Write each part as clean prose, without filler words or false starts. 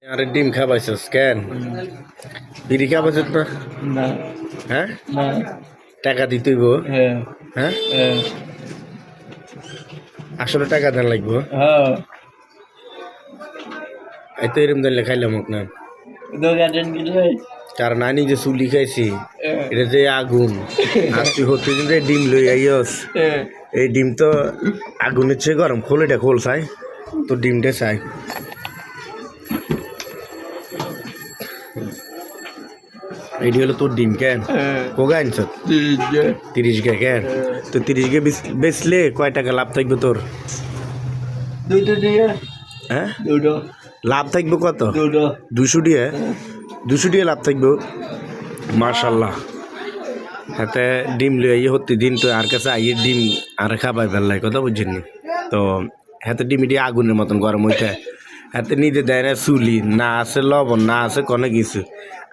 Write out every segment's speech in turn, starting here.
আরে ডিম খাবাইছস কেন? বিড়ি খাবাইছত না? না হ্যাঁ, না টাকা দিতেইব। হ্যাঁ হ্যাঁ, হ্যাঁ আসলে টাকা দেন লাগবো। হ্যাঁ এত এরম দিলে খাইলাম হোক না, দোকান গেলে কারণ আমি যে চুলি খাইছি হ্যাঁ এটা যে আগুন। আর তুই হতে দিন ডিম লই আইস, হ্যাঁ এই ডিম তো আগুনের চেয়ে গরম। খোল, এটা খোল চাই তো ডিমটা চাই। এটি হলো তোর ডিম কেন? কোগা আনছ 30 গে কেন? তো 30 গে বেচলে কয় টাকা লাভ থাকবে তোর? দুটো দিয়ে হ্যাঁ, দুটো লাভ থাকবে কত? দুটো 200 টাকা। 200 টাকা লাভ থাকবে। মার্শাল্লাহ। হাতে ডিম লই হতে দিন তো আর কাছে আইয়ে ডিম আর খাবাই ফেললাই, কথা বুঝছেন? তো হাতে ডিম এটি আগুনের মতন গরম হইতে হাতে নিজে দেয় না চুলি, না আছে লবণ, না আছে কোনো কিছু।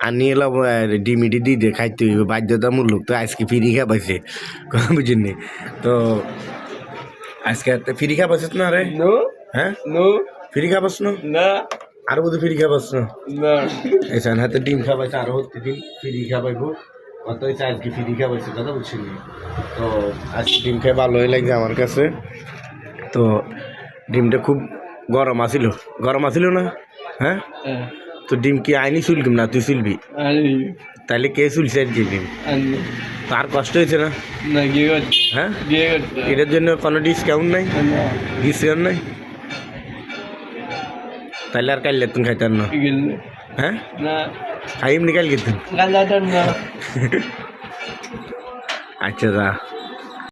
আর নিয়ে লবণ ডিম ইটি দিয়ে দিয়ে খাইতে হইবে বাধ্যতামূলক। তো আজকে ফ্রি খাবাইছে, কথা বুঝছেন? তো আজকে হাতে ফ্রি খাবাইছিস না রে? নো হ্যাঁ, নো ফ্রি খাবাস না? না আর বোধহয় ফ্রি খাবাস না? না এসান হাতে ডিম খাবাইছে, আরো হতে দিন ফ্রি খাবাইবো। কত হয়েছে আজকে ফ্রি খাবাইছে, কথা বুঝছেন? তো আজকে ডিম খাই ভালোই লাগছে আমার কাছে। তো ডিমটা খুব গরম আসিল, গরম আসিল না? হ্যাঁ, হ্যাঁ তো ডিম কি আইনি চুলকিম না তুই চুলবি? আনি তাহলে কে চুলছে আর কি ডিম? আনি তার কষ্ট হয়েছে না? না গিয়ে করতে হ্যাঁ, গিয়ে করতে এটার জন্য কোনো ডিসকাউন্ট নাই? না ডিসকাউন্ট নাই? তাহলে আর কাইলে তুমি খাইতেন না? গেলে হ্যাঁ, না খাই এমনি কাল গেতেন। গালাটা না আচ্ছা যা।